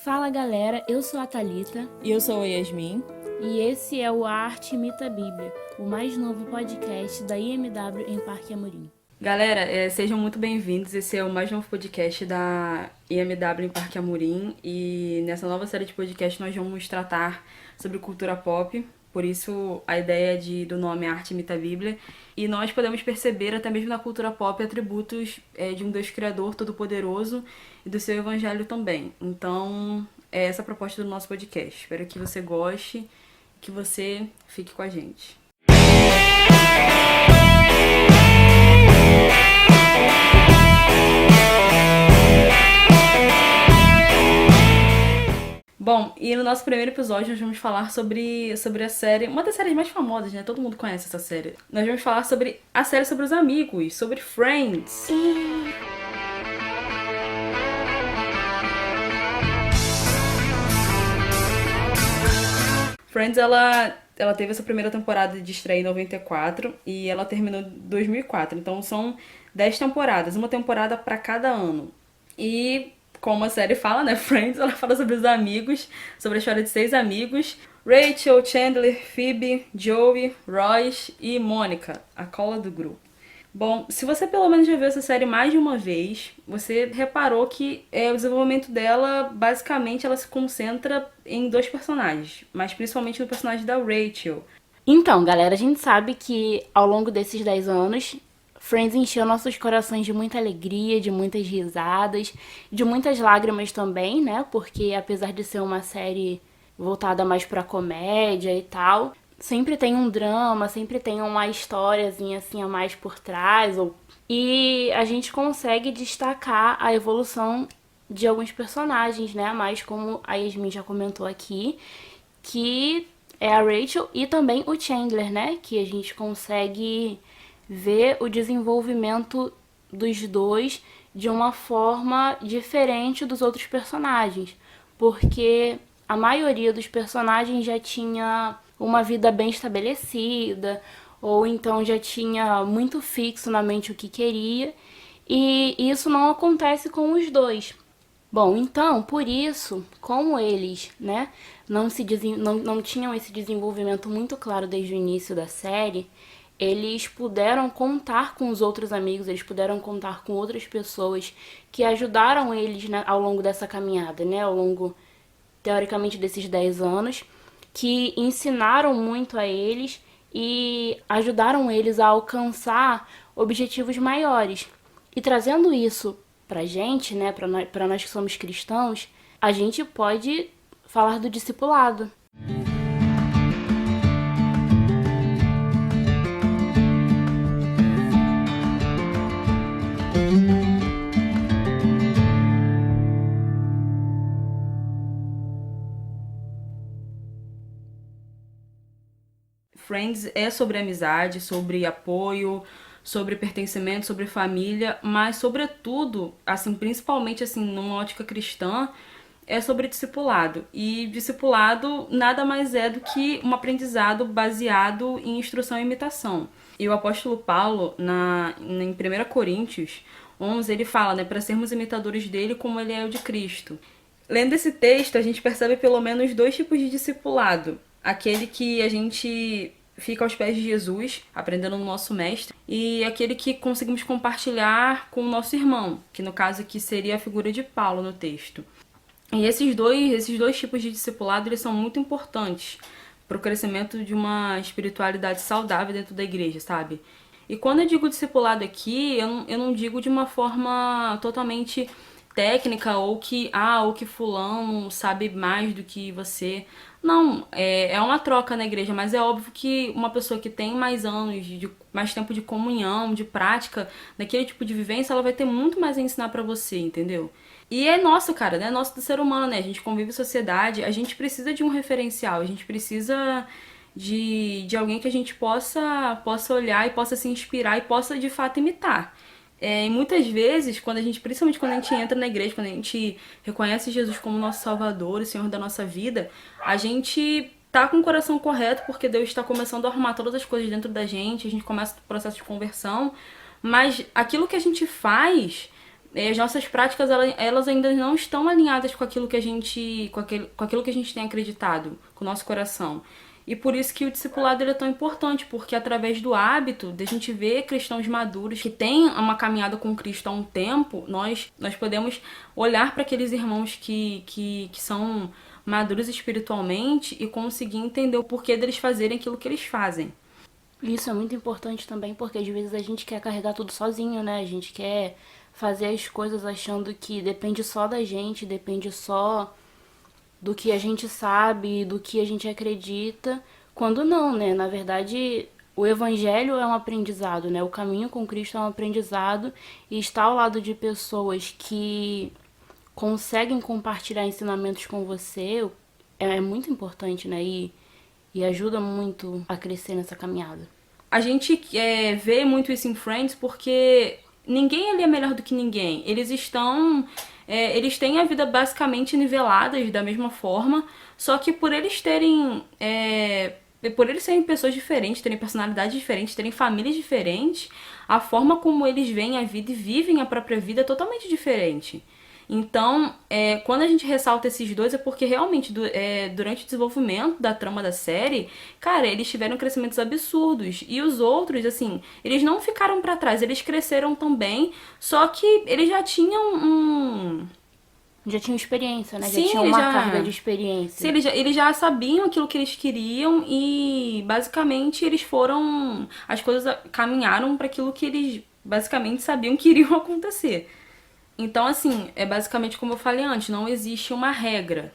Fala galera, eu sou a Thalita E eu sou a Yasmin. e esse é o A Arte Imita a Bíblia, o mais novo podcast da IMW em Parque Amorim. Galera, sejam muito bem-vindos. Esse é o mais novo podcast da IMW em Parque Amorim. E nessa nova série de podcast nós vamos tratar sobre cultura pop. Por isso a ideia do nome Arte Imita a Bíblia. E nós podemos perceber, até mesmo na cultura pop, atributos de um Deus Criador Todo-Poderoso e do seu Evangelho também. Então, é essa a proposta do nosso podcast. Espero que você goste, que você fique com a gente. Bom, e no nosso primeiro episódio nós vamos falar sobre a série, uma das séries mais famosas, né? Todo mundo conhece essa série. Nós vamos falar sobre a série sobre os amigos, sobre Friends. Friends, ela teve essa primeira temporada de estreia em 94 e ela terminou em 2004. Então são 10 temporadas, uma temporada pra cada ano. E como a série fala, né, Friends, ela fala sobre os amigos, sobre a história de 6 amigos: Rachel, Chandler, Phoebe, Joey, Ross e Mônica, a cola do grupo. Bom, se você pelo menos já viu essa série mais de uma vez, você reparou que o desenvolvimento dela, basicamente, ela se concentra em 2 personagens, mas principalmente no personagem da Rachel. Então, galera, a gente sabe que ao longo desses 10 anos, Friends encheu nossos corações de muita alegria, de muitas risadas, de muitas lágrimas também, né? Porque apesar de ser uma série voltada mais pra comédia e tal, sempre tem um drama, sempre tem uma historiazinha assim a mais por trás. E a gente consegue destacar a evolução de alguns personagens, né? Mais como a Yasmin já comentou aqui, que é a Rachel e também o Chandler, né? Que a gente consegue ver o desenvolvimento dos dois de uma forma diferente dos outros personagens, porque a maioria dos personagens já tinha uma vida bem estabelecida, ou então já tinha muito fixo na mente o que queria, e isso não acontece com os dois. Bom, então, por isso, como eles, né, não tinham esse desenvolvimento muito claro desde o início da série, eles puderam contar com os outros amigos, eles puderam contar com outras pessoas que ajudaram eles, né, ao longo dessa caminhada, né, ao longo, teoricamente, desses 10 anos, que ensinaram muito a eles e ajudaram eles a alcançar objetivos maiores. E trazendo isso pra gente, né, pra nós que somos cristãos, a gente pode falar do discipulado. Friends é sobre amizade, sobre apoio, sobre pertencimento, sobre família, mas sobretudo, assim, principalmente assim, numa ótica cristã, é sobre discipulado. E discipulado nada mais é do que um aprendizado baseado em instrução e imitação. E o apóstolo Paulo, em 1 Coríntios 11, ele fala, né, para sermos imitadores dele como ele é o de Cristo. Lendo esse texto, a gente percebe pelo menos 2 tipos de discipulado. Aquele que a gente fica aos pés de Jesus, aprendendo no nosso mestre, e aquele que conseguimos compartilhar com o nosso irmão, que no caso aqui seria a figura de Paulo no texto. E esses dois tipos de discipulado, eles são muito importantes para o crescimento de uma espiritualidade saudável dentro da igreja, sabe? E quando eu digo discipulado aqui, eu não digo de uma forma totalmente técnica ou que fulano sabe mais do que você. Não, é uma troca na igreja, mas é óbvio que uma pessoa que tem mais anos, mais tempo de comunhão, de prática, daquele tipo de vivência, ela vai ter muito mais a ensinar pra você, entendeu? E é nosso, cara, né? Nosso do ser humano, né? A gente convive em sociedade, a gente precisa de um referencial, a gente precisa de alguém que a gente possa olhar e possa se inspirar e possa de fato imitar. E muitas vezes, principalmente quando a gente entra na igreja, quando a gente reconhece Jesus como nosso Salvador e Senhor da nossa vida, a gente tá com o coração correto porque Deus está começando a arrumar todas as coisas dentro da gente, a gente começa o processo de conversão, mas aquilo que a gente faz as nossas práticas elas ainda não estão alinhadas com aquilo que a gente com aquilo que a gente tem acreditado, com o nosso coração. E por isso que o discipulado ele é tão importante, porque através do hábito, de a gente ver cristãos maduros que têm uma caminhada com Cristo há um tempo, nós podemos olhar para aqueles irmãos que são maduros espiritualmente e conseguir entender o porquê deles fazerem aquilo que eles fazem. Isso é muito importante também, porque às vezes a gente quer carregar tudo sozinho, né? A gente quer fazer as coisas achando que depende só da gente, depende só do que a gente sabe, do que a gente acredita, quando não, né? Na verdade, o evangelho é um aprendizado, né? O caminho com Cristo é um aprendizado e estar ao lado de pessoas que conseguem compartilhar ensinamentos com você é muito importante, né? E ajuda muito a crescer nessa caminhada. A gente vê muito isso em Friends porque ninguém ali é melhor do que ninguém. Eles têm a vida basicamente niveladas da mesma forma, só que por eles serem pessoas diferentes, terem personalidades diferentes, terem famílias diferentes, a forma como eles veem a vida e vivem a própria vida é totalmente diferente. Então, quando a gente ressalta esses dois é porque realmente durante o desenvolvimento da trama da série, cara, eles tiveram crescimentos absurdos. E os outros, assim, eles não ficaram pra trás, eles cresceram também, só que eles já tinham Já tinham experiência, né? Já Sim, tinham uma carga de experiência. Sim, eles já sabiam aquilo que eles queriam e basicamente eles foram. As coisas caminharam para aquilo que eles basicamente sabiam que iriam acontecer. Então, assim, é basicamente como eu falei antes, não existe uma regra.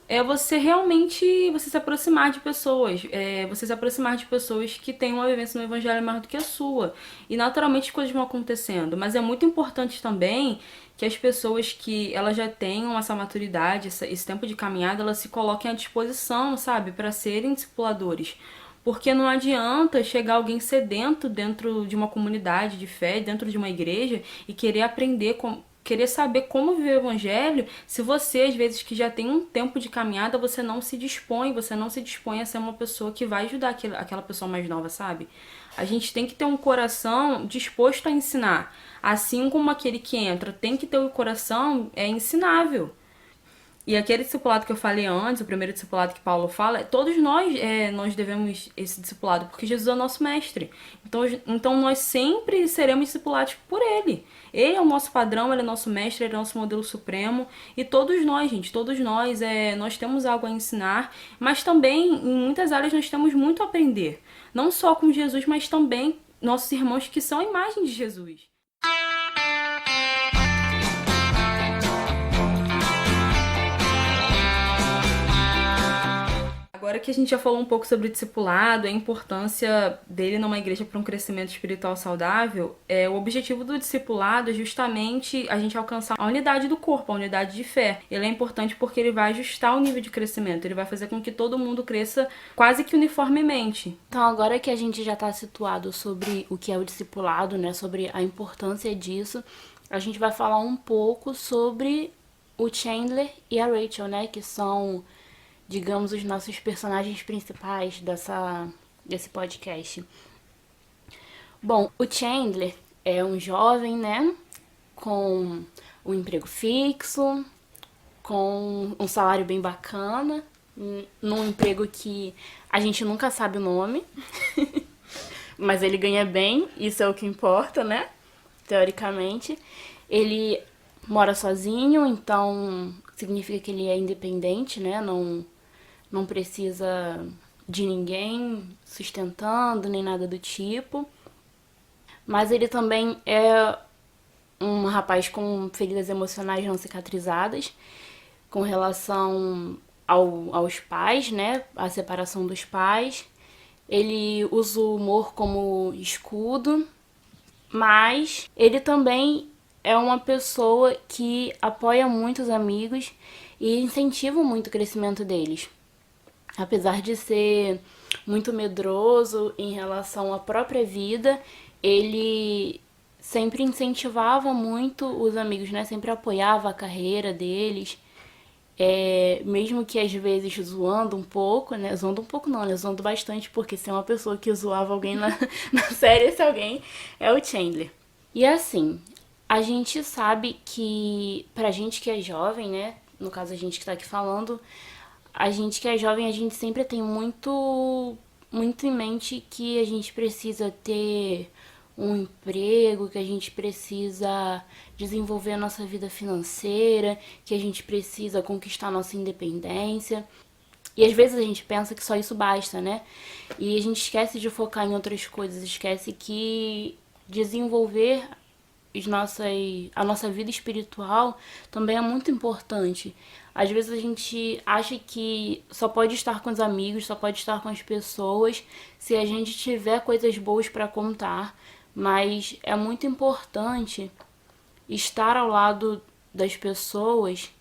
É você realmente você se aproximar de pessoas. Você se aproximar de pessoas que têm uma vivência no evangelho maior do que a sua. E naturalmente as coisas vão acontecendo. Mas é muito importante também que as pessoas que elas já tenham essa maturidade, esse tempo de caminhada, elas se coloquem à disposição, sabe? Para serem discipuladores. Porque não adianta chegar alguém sedento dentro de uma comunidade de fé, dentro de uma igreja, e querer aprender, querer saber como viver o evangelho, se você, às vezes, que já tem um tempo de caminhada, você não se dispõe a ser uma pessoa que vai ajudar aquela pessoa mais nova, sabe? A gente tem que ter um coração disposto a ensinar. Assim como aquele que entra tem que ter o coração ensinável. E aquele discipulado que eu falei antes, o primeiro discipulado que Paulo fala, todos nós devemos esse discipulado, porque Jesus é o nosso mestre. Então nós sempre seremos discipulados por ele. Ele é o nosso padrão, ele é o nosso mestre, ele é o nosso modelo supremo. E todos nós, gente, nós temos algo a ensinar, mas também em muitas áreas nós temos muito a aprender. Não só com Jesus, mas também nossos irmãos que são a imagem de Jesus. Agora que a gente já falou um pouco sobre o discipulado, a importância dele numa igreja para um crescimento espiritual saudável, o objetivo do discipulado é justamente a gente alcançar a unidade do corpo, a unidade de fé. Ele é importante porque ele vai ajustar o nível de crescimento, ele vai fazer com que todo mundo cresça quase que uniformemente. Então, agora que a gente já está situado sobre o que é o discipulado, né, sobre a importância disso, a gente vai falar um pouco sobre o Chandler e a Rachel, né, que são, digamos, os nossos personagens principais desse podcast. Bom, o Chandler é um jovem, né, com um emprego fixo, com um salário bem bacana, num emprego que a gente nunca sabe o nome, mas ele ganha bem, isso é o que importa, né, teoricamente. Ele mora sozinho, então significa que ele é independente, né, não precisa de ninguém sustentando, nem nada do tipo. Mas ele também é um rapaz com feridas emocionais não cicatrizadas, com relação aos pais, né? A separação dos pais. Ele usa o humor como escudo, mas ele também é uma pessoa que apoia muito os amigos e incentiva muito o crescimento deles. Apesar de ser muito medroso em relação à própria vida, ele sempre incentivava muito os amigos, né? Sempre apoiava a carreira deles, mesmo que às vezes zoando um pouco, né? Zoando um pouco não, né? Zoando bastante, porque se é uma pessoa que zoava alguém na série, esse alguém é o Chandler. E assim, A gente sabe que, pra gente que é jovem, né? No caso, a gente que tá aqui falando, a gente que é jovem, a gente sempre tem muito em mente que a gente precisa ter um emprego, que a gente precisa desenvolver a nossa vida financeira, que a gente precisa conquistar a nossa independência. E às vezes a gente pensa que só isso basta, né? E a gente esquece de focar em outras coisas, esquece que desenvolver a nossa vida espiritual também é muito importante. Às vezes a gente acha que só pode estar com os amigos, só pode estar com as pessoas se a gente tiver coisas boas para contar, mas é muito importante estar ao lado das pessoas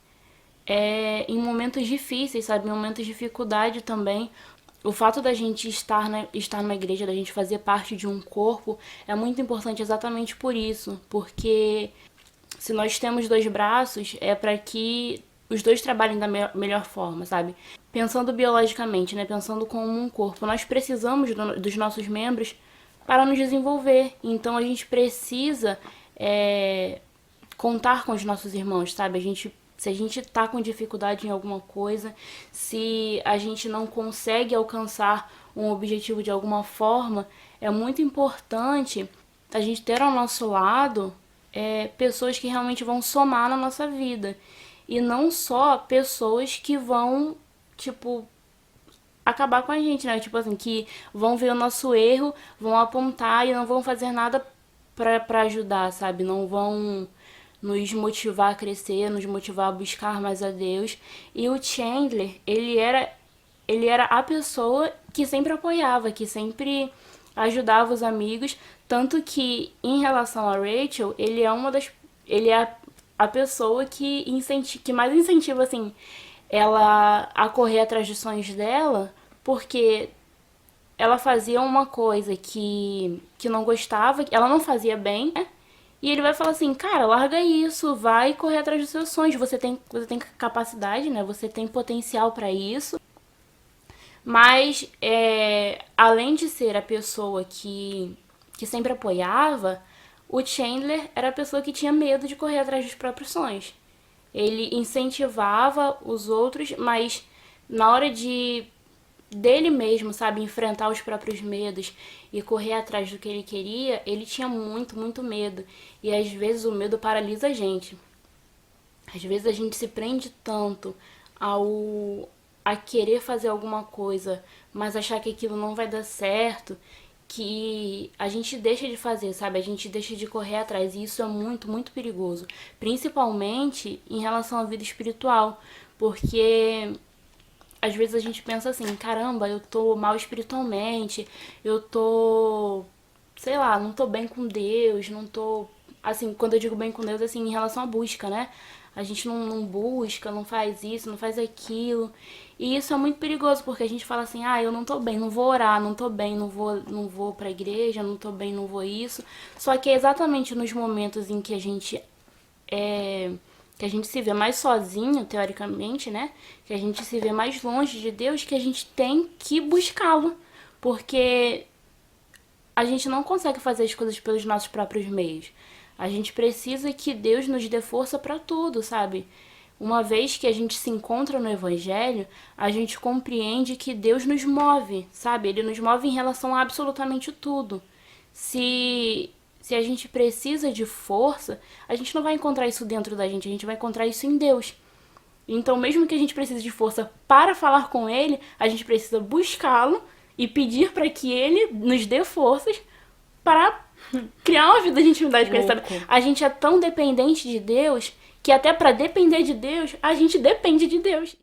em momentos difíceis, sabe? Em momentos de dificuldade também. O fato da gente estar numa igreja, da gente fazer parte de um corpo, é muito importante exatamente por isso. Porque se nós temos dois braços, é para que os dois trabalhem da melhor forma, sabe? Pensando biologicamente, né? Pensando como um corpo. Nós precisamos dos nossos membros para nos desenvolver. Então a gente precisa contar com os nossos irmãos, sabe? Se a gente tá com dificuldade em alguma coisa, se a gente não consegue alcançar um objetivo de alguma forma, é muito importante a gente ter ao nosso lado pessoas que realmente vão somar na nossa vida. E não só pessoas que vão, tipo, acabar com a gente, né? Tipo assim, que vão ver o nosso erro, vão apontar e não vão fazer nada pra ajudar, sabe? Não vão nos motivar a crescer, nos motivar a buscar mais a Deus. E o Chandler, ele era a pessoa que sempre apoiava, que sempre ajudava os amigos, tanto que em relação a Rachel, ele é a pessoa que mais incentiva assim ela a correr atrás dos sonhos dela, porque ela fazia uma coisa que não gostava, que ela não fazia bem, né? E ele vai falar assim, cara, larga isso, vai correr atrás dos seus sonhos. Você tem capacidade, né? Você tem potencial pra isso. Mas, além de ser a pessoa que sempre apoiava, o Chandler era a pessoa que tinha medo de correr atrás dos próprios sonhos. Ele incentivava os outros, mas na hora de dele mesmo, sabe, enfrentar os próprios medos e correr atrás do que ele queria, ele tinha muito medo. E às vezes o medo paralisa a gente. Às vezes a gente se prende tanto a querer fazer alguma coisa, mas achar que aquilo não vai dar certo, que a gente deixa de fazer, sabe? A gente deixa de correr atrás. E isso é muito perigoso. Principalmente em relação à vida espiritual. Porque às vezes a gente pensa assim, caramba, eu tô mal espiritualmente, eu tô, sei lá, não tô bem com Deus, não tô, assim, quando eu digo bem com Deus, assim, em relação à busca, né? A gente não busca, não faz isso, não faz aquilo. E isso é muito perigoso, porque a gente fala assim, eu não tô bem, não vou orar, não tô bem, não vou pra igreja, não tô bem, não vou isso. Só que é exatamente nos momentos em que que a gente se vê mais sozinho, teoricamente, né? Que a gente se vê mais longe de Deus, que a gente tem que buscá-lo. Porque a gente não consegue fazer as coisas pelos nossos próprios meios. A gente precisa que Deus nos dê força para tudo, sabe? Uma vez que a gente se encontra no Evangelho, a gente compreende que Deus nos move, sabe? Ele nos move em relação a absolutamente tudo. Se, se a gente precisa de força, a gente não vai encontrar isso dentro da gente, a gente vai encontrar isso em Deus. Então, mesmo que a gente precise de força para falar com Ele, a gente precisa buscá-lo e pedir para que Ele nos dê forças para criar uma vida de intimidade com Ele, sabe? Louco. A gente é tão dependente de Deus que até para depender de Deus, a gente depende de Deus.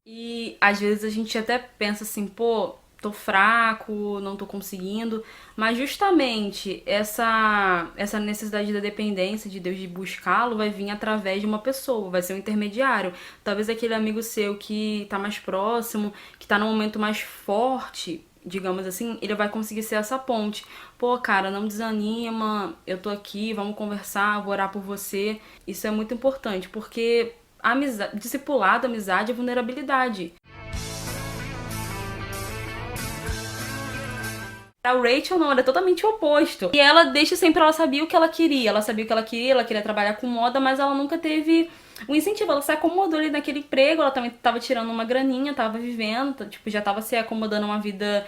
E às vezes a gente até pensa assim, pô, tô fraco, não tô conseguindo, mas justamente essa necessidade da dependência de Deus, de buscá-lo, vai vir através de uma pessoa, vai ser um intermediário. Talvez aquele amigo seu que tá mais próximo, que tá num momento mais forte, digamos assim, ele vai conseguir ser essa ponte. Pô, cara, não desanima, eu tô aqui, vamos conversar, vou orar por você. Isso é muito importante, porque discipulado, amizade é vulnerabilidade. A Rachel não, ela é totalmente o oposto. E ela, desde sempre, ela sabia o que ela queria. Ela sabia o que ela queria trabalhar com moda, mas ela nunca teve um incentivo. Ela se acomodou ali naquele emprego, ela também tava tirando uma graninha, tava vivendo, tipo, já tava se acomodando uma vida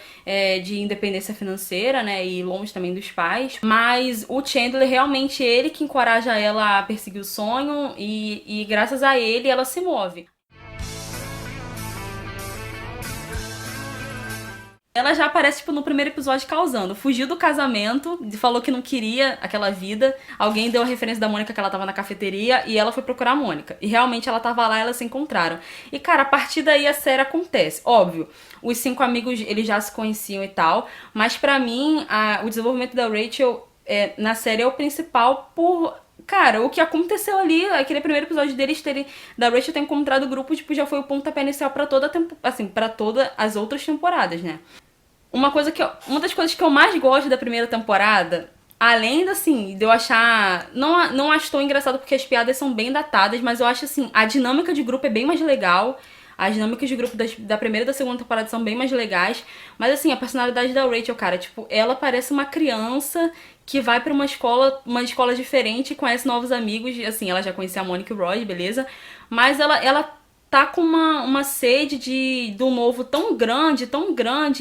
de independência financeira, né, e longe também dos pais. Mas o Chandler, realmente, ele que encoraja ela a perseguir o sonho e graças a ele, ela se move. Ela já aparece, tipo, no primeiro episódio causando. Fugiu do casamento, falou que não queria aquela vida. Alguém deu a referência da Mônica que ela tava na cafeteria e ela foi procurar a Mônica. E realmente ela tava lá e elas se encontraram. E, cara, a partir daí a série acontece. Óbvio, os 5 amigos, eles já se conheciam e tal. Mas pra mim, o desenvolvimento da Rachel na série é o principal por... Cara, o que aconteceu ali, aquele primeiro episódio da Rachel ter encontrado o grupo, tipo, já foi o pontapé inicial pra toda pra todas as outras temporadas, né? Uma das coisas que eu mais gosto da primeira temporada, além assim, de eu achar... Não acho tão engraçado porque as piadas são bem datadas, mas eu acho assim, a dinâmica de grupo é bem mais legal. As dinâmicas de grupo da primeira e da segunda temporada são bem mais legais. Mas assim, a personalidade da Rachel, cara, tipo, ela parece uma criança que vai pra uma escola diferente e conhece novos amigos. Assim, ela já conhecia a Mônica e o Roy, beleza? Mas ela tá com uma sede do novo tão grande,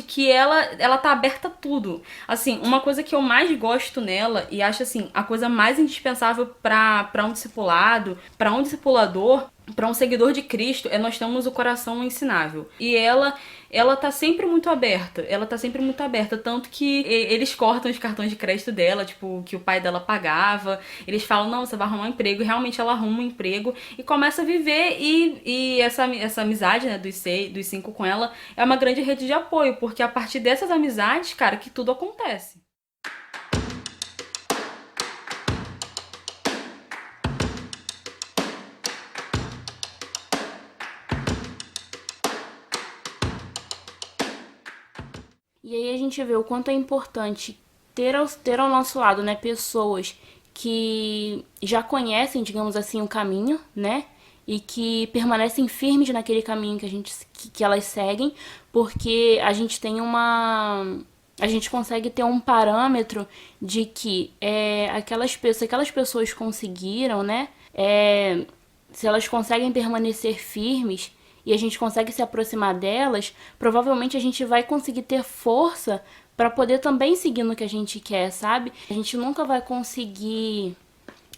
que ela tá aberta a tudo. Assim, uma coisa que eu mais gosto nela, e acho assim, a coisa mais indispensável pra um discipulado, pra um discipulador, pra um seguidor de Cristo, é nós termos o coração ensinável. E ela tá sempre muito aberta. Ela tá sempre muito aberta. Tanto que eles cortam os cartões de crédito dela, tipo, que o pai dela pagava. Eles falam, não, você vai arrumar um emprego. E realmente ela arruma um emprego e começa a viver. E essa amizade, né, dos 5 com ela é uma grande rede de apoio. Porque a partir dessas amizades, cara, que tudo acontece. E aí a gente vê o quanto é importante ter ao nosso lado, né, pessoas que já conhecem, digamos assim, o caminho, né? E que permanecem firmes naquele caminho que elas seguem, porque a gente tem a gente consegue ter um parâmetro de que se aquelas pessoas conseguiram, né? Se elas conseguem permanecer firmes e a gente consegue se aproximar delas, provavelmente a gente vai conseguir ter força para poder também seguir no que a gente quer, sabe? A gente nunca vai conseguir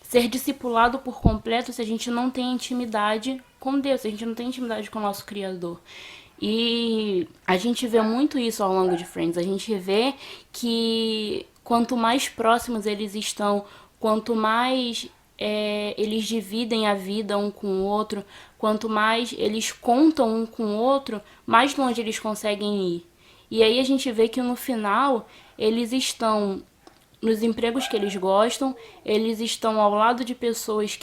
ser discipulado por completo se a gente não tem intimidade com Deus, se a gente não tem intimidade com o nosso Criador. E a gente vê muito isso ao longo de Friends. A gente vê que quanto mais próximos eles estão, quanto mais eles dividem a vida um com o outro, quanto mais eles contam um com o outro, mais longe eles conseguem ir. E aí a gente vê que no final eles estão nos empregos que eles gostam, eles estão ao lado de pessoas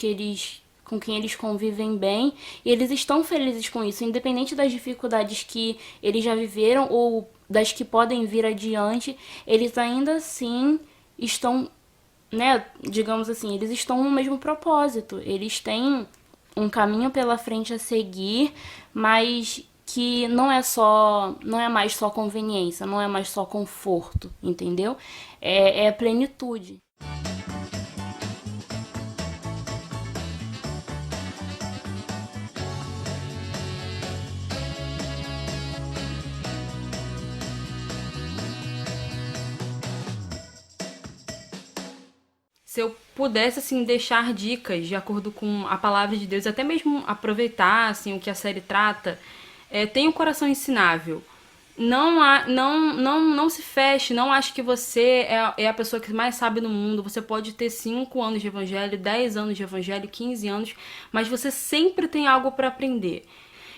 com quem eles convivem bem, e eles estão felizes com isso, independente das dificuldades que eles já viveram ou das que podem vir adiante, eles ainda assim estão, né, digamos assim, eles estão no mesmo propósito, eles têm um caminho pela frente a seguir, mas que não é mais só conveniência, não é mais só conforto, entendeu? É plenitude. Se eu pudesse, assim, deixar dicas de acordo com a palavra de Deus, até mesmo aproveitar, assim, o que a série trata, tenha um coração ensinável. Não se feche, não ache que você é a pessoa que mais sabe no mundo. Você pode ter 5 anos de evangelho, 10 anos de evangelho, 15 anos, mas você sempre tem algo para aprender.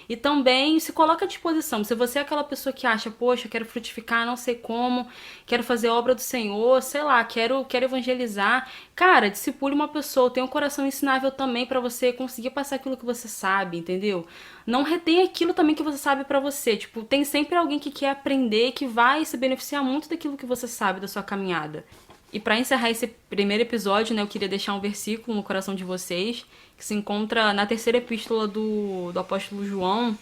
E também se coloca à disposição. Se você é aquela pessoa que acha, poxa, eu quero frutificar, não sei como, quero fazer a obra do Senhor, sei lá, quero evangelizar. Cara, discipule uma pessoa, tenha um coração ensinável também pra você conseguir passar aquilo que você sabe, entendeu? Não retém aquilo também que você sabe pra você. Tipo, tem sempre alguém que quer aprender, que vai se beneficiar muito daquilo que você sabe da sua caminhada. E para encerrar esse primeiro episódio, né, eu queria deixar um versículo no coração de vocês, que se encontra na terceira epístola do apóstolo João.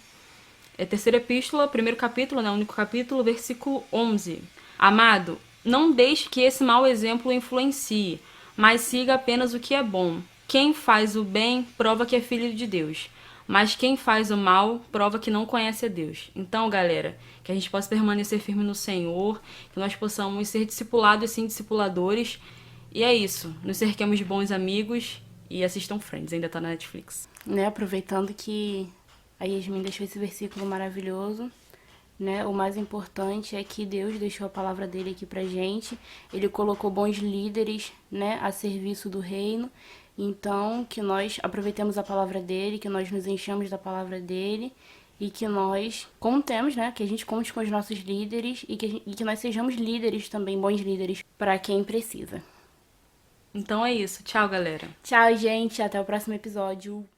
É terceira epístola, primeiro capítulo, né, único capítulo, versículo 11. Amado, Não deixe que esse mau exemplo o influencie, mas siga apenas o que é bom. Quem faz o bem prova que é filho de Deus, mas quem faz o mal prova que não conhece a Deus. Então, galera, que a gente possa permanecer firme no Senhor, que nós possamos ser discipulados e sim discipuladores. E é isso. Nos cerquemos de bons amigos e assistam Friends, ainda tá na Netflix. Né? Aproveitando que a Yasmin deixou esse versículo maravilhoso, né? O mais importante é que Deus deixou a palavra dele aqui pra gente. Ele colocou bons líderes, né, a serviço do reino. Então, que nós aproveitemos a palavra dele, que nós nos enchamos da palavra dele e que nós contemos, né, que a gente conte com os nossos líderes e que nós sejamos líderes também, bons líderes para quem precisa. Então é isso. Tchau, galera. Tchau, gente, até o próximo episódio.